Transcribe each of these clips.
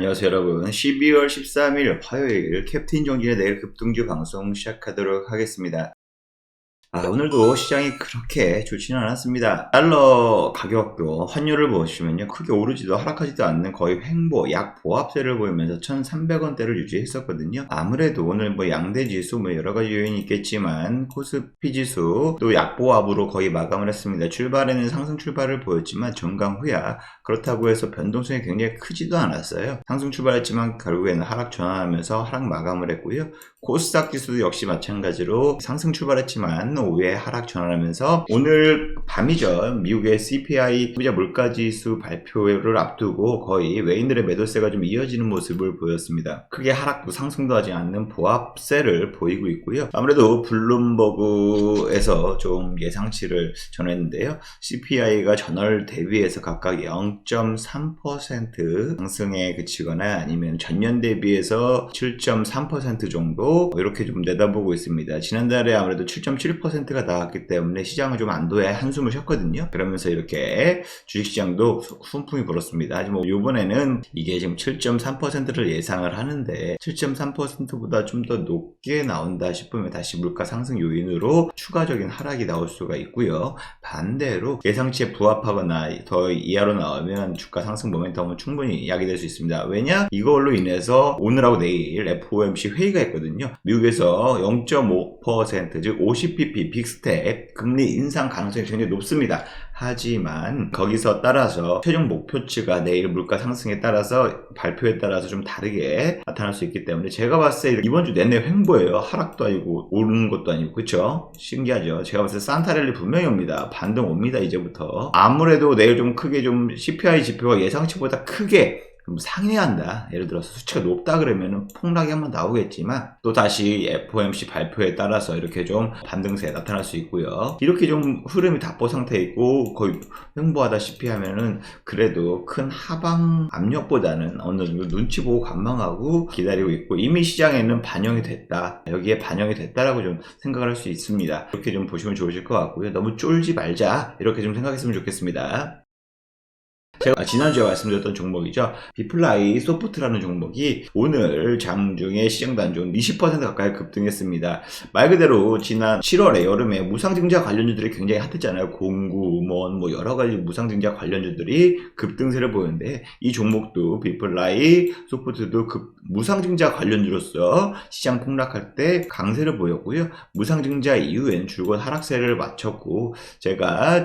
안녕하세요 여러분. 12월 13일 화요일 캡틴 정진의 내일 급등주 방송 시작하도록 하겠습니다. 오늘도 시장이 그렇게 좋지는 않았습니다. 달러 가격도 환율을 보시면요, 크게 오르지도 하락하지도 않는 거의 횡보, 약 보합세를 보이면서 1,300원대를 유지했었거든요. 아무래도 오늘 양대 지수 여러가지 요인이 있겠지만 코스피 지수 또 약보합으로 거의 마감을 했습니다. 출발에는 상승 출발을 보였지만 종강 후야, 그렇다고 해서 변동성이 굉장히 크지도 않았어요. 상승 출발했지만 결국에는 하락 전환하면서 하락 마감을 했고요. 코스닥 지수도 역시 마찬가지로 상승 출발했지만 오후에 하락 전환하면서 오늘 밤이죠. 미국의 CPI 소비자 물가지수 발표를 앞두고 거의 외인들의 매도세가 좀 이어지는 모습을 보였습니다. 크게 하락도 상승도 하지 않는 보합세를 보이고 있고요. 아무래도 블룸버그에서 좀 예상치를 전했는데요. CPI가 전월 대비해서 각각 0.3% 상승에 그치거나 아니면 전년 대비해서 7.3% 정도 이렇게 좀 내다보고 있습니다. 지난달에 아무래도 7.7%가 나왔기 때문에 시장은 좀 안도의 한숨을 쉬었거든요. 그러면서 이렇게 주식시장도 훈풍이 불었습니다. 하지만 이번에는 이게 지금 7.3%를 예상을 하는데 7.3%보다 좀 더 높게 나온다 싶으면 다시 물가 상승 요인으로 추가적인 하락이 나올 수가 있고요. 반대로 예상치에 부합하거나 더 이하로 나오면 주가 상승 모멘텀은 충분히 야기될 수 있습니다. 왜냐? 이걸로 인해서 오늘하고 내일 FOMC 회의가 있거든요. 미국에서 0.5% 즉 50pp 빅스텝 금리 인상 가능성이 굉장히 높습니다. 하지만 거기서 따라서 최종 목표치가 내일 물가 상승에 따라서 발표에 따라서 좀 다르게 나타날 수 있기 때문에 제가 봤을 때 이번 주 내내 횡보예요. 하락도 아니고 오르는 것도 아니고, 그쵸? 신기하죠? 제가 봤을 때 산타랠리 분명히 옵니다. 반등 옵니다. 이제부터 아무래도 내일 좀 크게 좀 CPI 지표가 예상치보다 크게 상회한다, 예를 들어서 수치가 높다 그러면 폭락이 한번 나오겠지만 또 다시 FOMC 발표에 따라서 이렇게 좀 반등세 나타날 수 있고요. 이렇게 좀 흐름이 답보 상태에 있고 거의 횡보하다시피 하면은 그래도 큰 하방 압력보다는 어느 정도 눈치 보고 관망하고 기다리고 있고 이미 시장에는 반영이 됐다, 여기에 반영이 됐다라고 좀 생각을 할 수 있습니다. 이렇게 좀 보시면 좋으실 것 같고요. 너무 쫄지 말자, 이렇게 좀 생각했으면 좋겠습니다. 제가 지난주에 말씀드렸던 종목이죠. 비플라이 소프트라는 종목이 오늘 장중에 시장 단중 20% 가까이 급등했습니다. 말 그대로 지난 7월에 여름에 무상증자 관련주들이 굉장히 핫했잖아요. 공구, 뭐 여러가지 무상증자 관련주들이 급등세를 보였는데 이 종목도 비플라이 소프트도 무상증자 관련주로서 시장 폭락할 때 강세를 보였고요. 무상증자 이후엔 줄곧 하락세를 마쳤고, 제가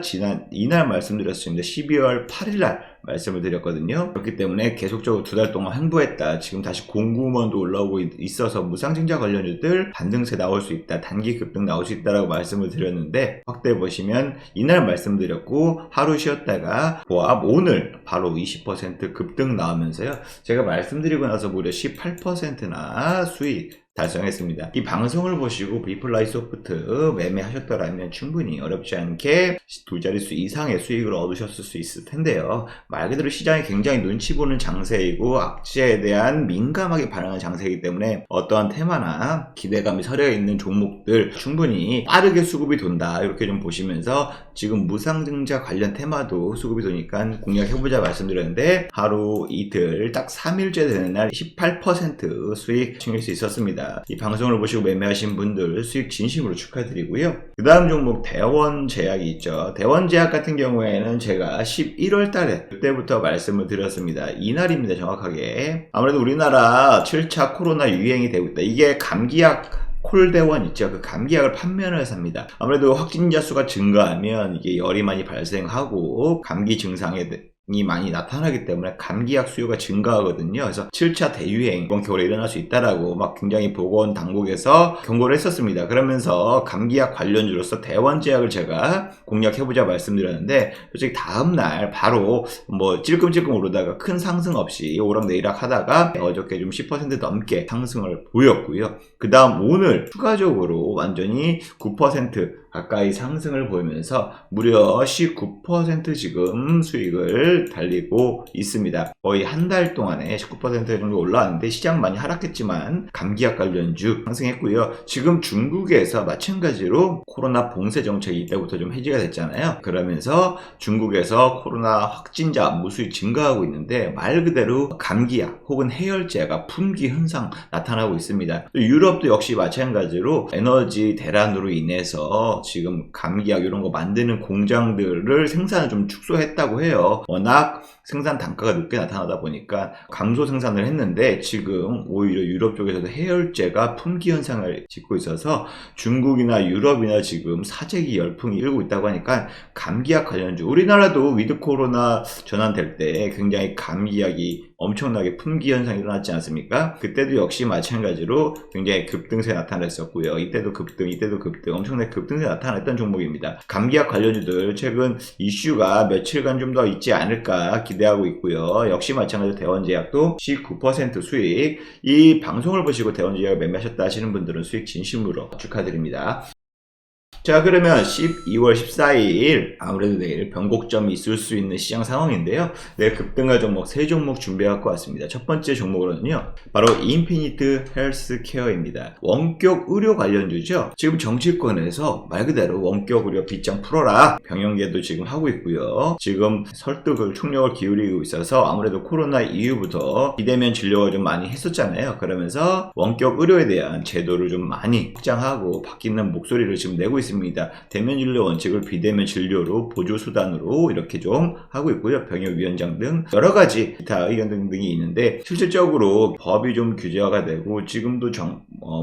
이날 말씀드렸습니다. 12월 8일날 말씀을 드렸거든요. 그렇기 때문에 계속적으로 2달 동안 횡보했다. 지금 다시 공구먼도 올라오고 있어서 무상증자 관련주들 반등세 나올 수 있다, 단기 급등 나올 수 있다라고 말씀을 드렸는데, 확대해 보시면 이날 말씀드렸고 하루 쉬었다가 보합 오늘 바로 20% 급등 나오면서요, 제가 말씀드리고 나서 무려 18%나 수익 달성했습니다. 이 방송을 보시고 비플라이 소프트 매매하셨더라면 충분히 어렵지 않게 두 자릿수 이상의 수익을 얻으셨을 수 있을 텐데요. 말 그대로 시장이 굉장히 눈치 보는 장세이고 악재에 대한 민감하게 반응하는 장세이기 때문에 어떠한 테마나 기대감이 서려 있는 종목들 충분히 빠르게 수급이 돈다, 이렇게 좀 보시면서 지금 무상증자 관련 테마도 수급이 도니까 공략해보자 말씀드렸는데 하루 이틀 딱 3일째 되는 날 18% 수익 챙길 수 있었습니다. 이 방송을 보시고 매매하신 분들 수익 진심으로 축하드리고요. 그 다음 종목 대원제약이 있죠. 대원제약 같은 경우에는 제가 11월 달에 그때부터 말씀을 드렸습니다. 이날입니다, 정확하게. 아무래도 우리나라 7차 코로나 유행이 되고 있다. 이게 감기약 콜대원 있죠. 그 감기약을 판매하는 회사입니다. 아무래도 확진자 수가 증가하면 이게 열이 많이 발생하고 감기 증상에 많이 나타나기 때문에 감기약 수요가 증가하거든요. 그래서 7차 대유행 이번 겨울에 일어날 수 있다라고 막 굉장히 보건 당국에서 경고를 했었습니다. 그러면서 감기약 관련주로서 대원제약을 제가 공략해보자 말씀드렸는데, 솔직히 다음날 바로 찔끔찔끔 오르다가 큰 상승 없이 오락내리락 하다가 어저께 좀 10% 넘게 상승을 보였고요. 그 다음 오늘 추가적으로 완전히 9% 가까이 상승을 보이면서 무려 19% 지금 수익을 달리고 있습니다. 거의 한 달 동안에 19% 정도 올라왔는데 시장 많이 하락했지만 감기약 관련주 상승했고요. 지금 중국에서 마찬가지로 코로나 봉쇄 정책이 이때부터 좀 해지가 됐잖아요. 그러면서 중국에서 코로나 확진자 무수히 증가하고 있는데 말 그대로 감기약 혹은 해열제가 품귀 현상 나타나고 있습니다. 유럽도 역시 마찬가지로 에너지 대란으로 인해서 지금 감기약 이런 거 만드는 공장들을 생산을 좀 축소했다고 해요. 워낙 생산 단가가 높게 나타나다 보니까 감소 생산을 했는데 지금 오히려 유럽 쪽에서도 해열제가 품귀 현상을 빚고 있어서 중국이나 유럽이나 지금 사재기 열풍이 일고 있다고 하니까 감기약 관련주, 우리나라도 위드 코로나 전환될 때 굉장히 감기약이 엄청나게 품귀 현상이 일어났지 않습니까? 그때도 역시 마찬가지로 굉장히 급등세 나타났었고요. 이때도 급등 엄청나게 급등세 나타났던 종목입니다. 감기약 관련주들 최근 이슈가 며칠간 좀 더 있지 않을까 기대하고 있고요. 역시 마찬가지로 대원제약도 19% 수익. 이 방송을 보시고 대원제약을 매매하셨다 하시는 분들은 수익 진심으로 축하드립니다. 자, 그러면 12월 14일 아무래도 내일 변곡점이 있을 수 있는 시장 상황인데요. 내일 급등할 종목 3종목 준비해갖고 왔습니다. 첫 번째 종목으로는요, 바로 인피니트 헬스케어입니다. 원격 의료 관련주죠. 지금 정치권에서 말 그대로 원격 의료 빗장 풀어라 병영계도 지금 하고 있고요. 지금 설득을 총력을 기울이고 있어서 아무래도 코로나 이후부터 비대면 진료가 좀 많이 했었잖아요. 그러면서 원격 의료에 대한 제도를 좀 많이 확장하고 바뀌는 목소리를 지금 내고 있습니다. 대면 진료 원칙을 비대면 진료로 보조 수단으로 이렇게 좀 하고 있고요. 병역위원장 등 여러 가지 기타 의견 등등이 있는데 실질적으로 법이 좀 규제화가 되고 지금도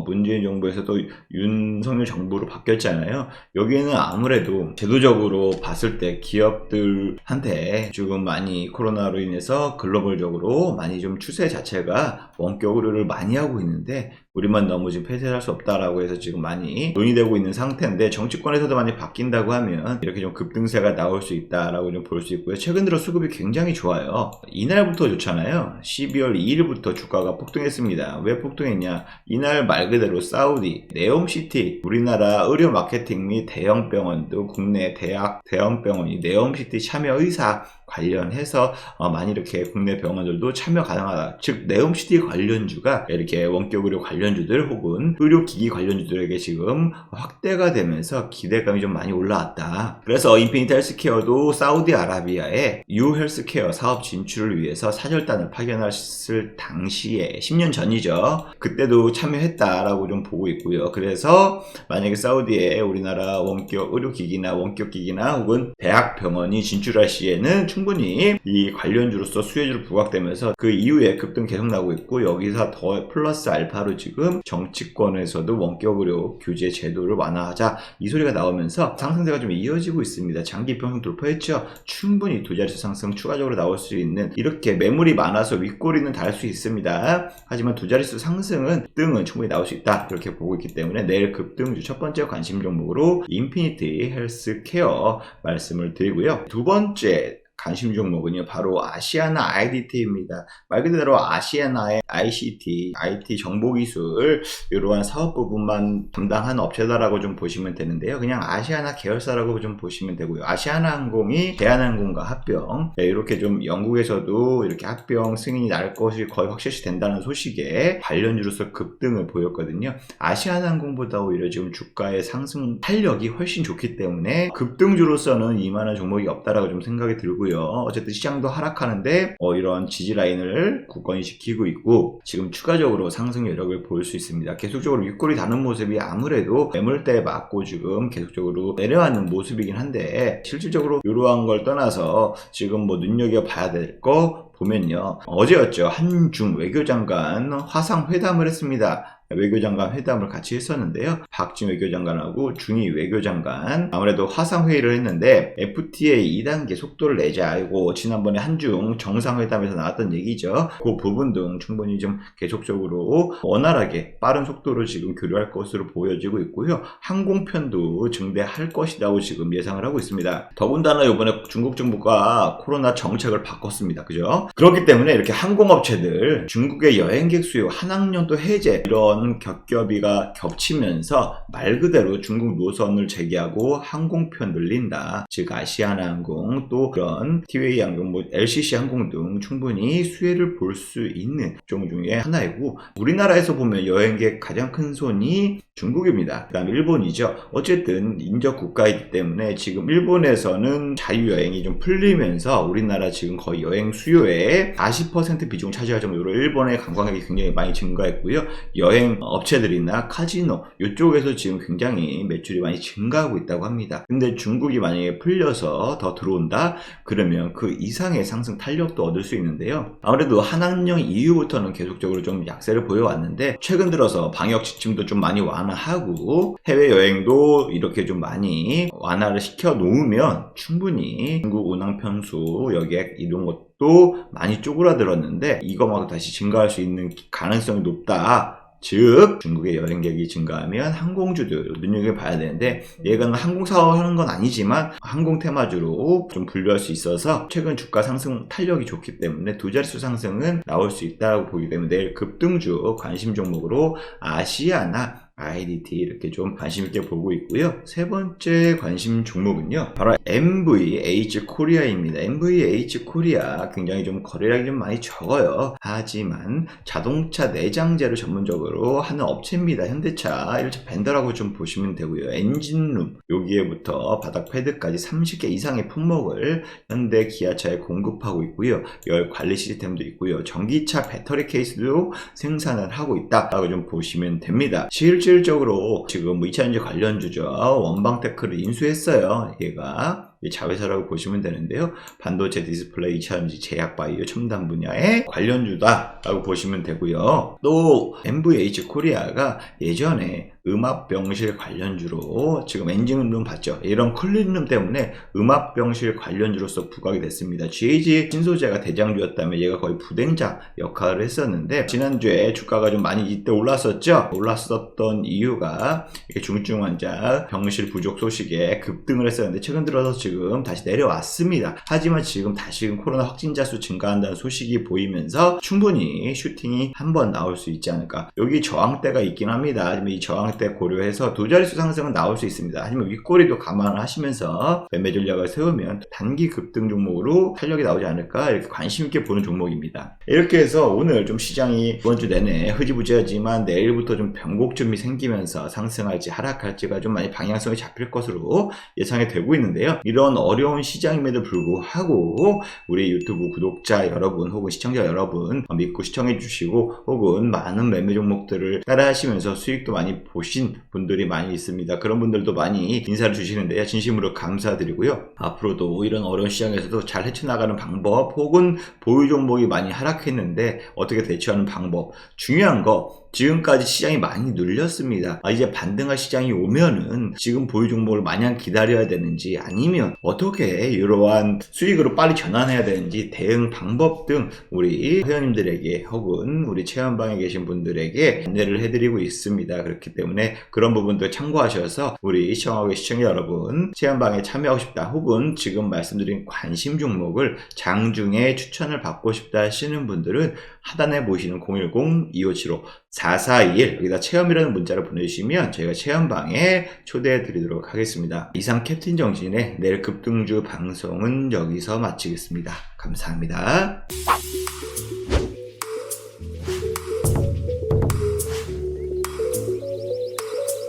문재인 정부에서도 윤석열 정부로 바뀌었잖아요. 여기에는 아무래도 제도적으로 봤을 때 기업들한테 지금 많이 코로나로 인해서 글로벌적으로 많이 좀 추세 자체가 원격 의료를 많이 하고 있는데 우리만 너무 지금 폐쇄할 수 없다라고 해서 지금 많이 논의되고 있는 상태인데 정치권에서도 많이 바뀐다고 하면 이렇게 좀 급등세가 나올 수 있다라고 좀 볼 수 있고요. 최근 들어 수급이 굉장히 좋아요. 이날부터 좋잖아요. 12월 2일부터 주가가 폭등했습니다. 왜 폭등했냐? 이날 말 그대로 사우디, 네옴시티, 우리나라 의료 마케팅 및 대형 병원도 국내 대형 병원이 네옴시티 참여 의사 관련해서 많이 이렇게 국내 병원들도 참여 가능하다. 즉 네옴시티 관련주가 이렇게 원격 의료 관련주들 혹은 의료기기 관련주들에게 지금 확대가 되면서 기대감이 좀 많이 올라왔다. 그래서 인피니트 헬스케어도 사우디아라비아에 U 헬스케어 사업 진출을 위해서 사절단을 파견했을 당시에 10년 전이죠. 그때도 참여했다라고 좀 보고 있고요. 그래서 만약에 사우디에 우리나라 원격 의료기기나 원격기기나 혹은 대학병원이 진출할 시에는 충분히 이 관련주로서 수혜주로 부각되면서 그 이후에 급등 계속 나오고 있고 여기서 더 플러스 알파로 지금 정치권에서도 원격 의료 규제 제도를 완화하자 이 소리가 나오면서 상승세가 좀 이어지고 있습니다. 장기 평균 돌파했죠. 충분히 두 자릿수 상승 추가적으로 나올 수 있는 이렇게 매물이 많아서 윗꼬리는 달 수 있습니다. 하지만 두 자릿수 상승은 등은 충분히 나올 수 있다 이렇게 보고 있기 때문에 내일 급등주 첫 번째 관심 종목으로 인피니티 헬스케어 말씀을 드리고요. 두 번째 관심 종목은요, 바로 아시아나 IDT입니다. 말 그대로 아시아나의 ICT, IT 정보기술, 이러한 사업 부분만 담당하는 업체다라고 좀 보시면 되는데요. 그냥 아시아나 계열사라고 좀 보시면 되고요. 아시아나항공이 대한항공과 합병, 이렇게 좀 영국에서도 이렇게 합병 승인이 날 것이 거의 확실시 된다는 소식에 관련주로서 급등을 보였거든요. 아시아나항공보다 오히려 지금 주가의 상승 탄력이 훨씬 좋기 때문에 급등주로서는 이만한 종목이 없다라고 좀 생각이 들고요. 어쨌든 시장도 하락하는데 이런 지지라인을 굳건히 지키고 있고 지금 추가적으로 상승 여력을 보일 수 있습니다. 계속적으로 윗골이 닿는 모습이 아무래도 매물대에 맞고 지금 계속적으로 내려가는 모습이긴 한데 실질적으로 이러한 걸 떠나서 지금 뭐 눈여겨봐야 될 거 보면요. 어제였죠. 한중 외교장관 화상회담을 했습니다. 외교장관 회담을 같이 했었는데요. 박진 외교장관하고 중위 외교장관 아무래도 화상회의를 했는데 FTA 2단계 속도를 내자 이거 지난번에 한중 정상회담에서 나왔던 얘기죠. 그 부분 등 충분히 좀 계속적으로 원활하게 빠른 속도로 지금 교류할 것으로 보여지고 있고요. 항공편도 증대할 것이라고 지금 예상을 하고 있습니다. 더군다나 이번에 중국 정부가 코로나 정책을 바꿨습니다. 그죠? 그렇기 때문에 이렇게 항공업체들 중국의 여행객 수요, 한학년도 해제 이런 이런 겹겹이가 겹치면서 말 그대로 중국 노선을 재개하고 항공편 늘린다. 즉 아시아나항공 또 그런 티웨이 항공, LCC 항공 등 충분히 수혜를 볼 수 있는 종 중에 하나이고, 우리나라에서 보면 여행객 가장 큰 손이 중국입니다. 그 다음 일본이죠. 어쨌든 인접 국가이기 때문에 지금 일본에서는 자유여행이 좀 풀리면서 우리나라 지금 거의 여행 수요의 40% 비중을 차지할 정도로 일본의 관광객이 굉장히 많이 증가했고요. 여행 업체들이나 카지노 이쪽에서 지금 굉장히 매출이 많이 증가하고 있다고 합니다. 근데 중국이 만약에 풀려서 더 들어온다? 그러면 그 이상의 상승 탄력도 얻을 수 있는데요. 아무래도 한한령 이후부터는 계속적으로 좀 약세를 보여왔는데 최근 들어서 방역 지침도 좀 많이 완화하고 해외여행도 이렇게 좀 많이 완화를 시켜 놓으면 충분히 중국 운항 편수 여객 이런 것도 많이 쪼그라들었는데 이거마저 다시 증가할 수 있는 가능성이 높다. 즉 중국의 여행객이 증가하면 항공주도 눈여겨봐야 되는데, 얘가 항공사업을 하는 건 아니지만 항공 테마주로 좀 분류할 수 있어서 최근 주가 상승 탄력이 좋기 때문에 두 자릿수 상승은 나올 수 있다고 보기 때문에 내일 급등주 관심 종목으로 아시아나 IDT 이렇게 좀 관심 있게 보고 있고요. 세 번째 관심 종목은요, 바로 MVH 코리아입니다. MVH 코리아 굉장히 좀 거래량이 좀 많이 적어요. 하지만 자동차 내장재를 전문적으로 하는 업체입니다. 현대차, 일차 벤더라고 좀 보시면 되고요. 엔진룸 여기에부터 바닥 패드까지 30개 이상의 품목을 현대 기아차에 공급하고 있고요. 열 관리 시스템도 있고요. 전기차 배터리 케이스도 생산을 하고 있다라고 좀 보시면 됩니다. 실질적으로 지금 2차전지 관련주죠. 원방테크를 인수했어요. 얘가 자회사라고 보시면 되는데요. 반도체 디스플레이 2차전지 제약바이오 첨단 분야의 관련주다라고 보시면 되고요. 또 MVH 코리아가 예전에 음압병실 관련주로 지금 엔진룸 봤죠. 이런 클린룸 때문에 음압병실 관련주로서 부각이 됐습니다. GAG 신소재가 대장주였다면 얘가 거의 부den자 역할을 했었는데, 지난주에 주가가 좀 많이 이때 올랐었죠. 올랐었던 이유가 중증 환자 병실 부족 소식에 급등을 했었는데 최근 들어서 지금 다시 내려왔습니다. 하지만 지금 다시금 코로나 확진자 수 증가한다는 소식이 보이면서 충분히 슈팅이 한번 나올 수 있지 않을까. 여기 저항대가 있긴 합니다. 하지만 이 저항대 고려해서 두 자릿수 상승은 나올 수 있습니다. 하지만 윗꼬리도 감안을 하시면서 매매 전략을 세우면 단기 급등 종목으로 탄력이 나오지 않을까, 이렇게 관심 있게 보는 종목입니다. 이렇게 해서 오늘 좀 시장이 이번 주 내내 흐지부지하지만 내일부터 좀 변곡점이 생기면서 상승할지 하락할지가 좀 많이 방향성이 잡힐 것으로 예상이 되고 있는데요. 이런 어려운 시장임에도 불구하고 우리 유튜브 구독자 여러분 혹은 시청자 여러분 믿고 시청해 주시고 혹은 많은 매매 종목들을 따라 하시면서 수익도 많이 보신 분들이 많이 있습니다. 그런 분들도 많이 인사를 주시는데요. 진심으로 감사드리고요. 앞으로도 이런 어려운 시장에서도 잘 헤쳐나가는 방법 혹은 보유 종목이 많이 하락했는데 어떻게 대처하는 방법, 중요한 거 지금까지 시장이 많이 눌렸습니다. 이제 반등할 시장이 오면은 지금 보유 종목을 마냥 기다려야 되는지 아니면 어떻게 이러한 수익으로 빨리 전환해야 되는지 대응 방법 등 우리 회원님들에게 혹은 우리 체험방에 계신 분들에게 안내를 해드리고 있습니다. 그렇기 때문에 그런 부분도 참고하셔서 우리 시청하고 계신 시청자 여러분, 체험방에 참여하고 싶다 혹은 지금 말씀드린 관심 종목을 장중에 추천을 받고 싶다 하시는 분들은 하단에 보이시는 010-2575-4421 여기다 체험이라는 문자를 보내주시면 저희가 체험방에 초대해 드리도록 하겠습니다. 이상 캡틴 정신의 내일 급등주 방송은 여기서 마치겠습니다. 감사합니다.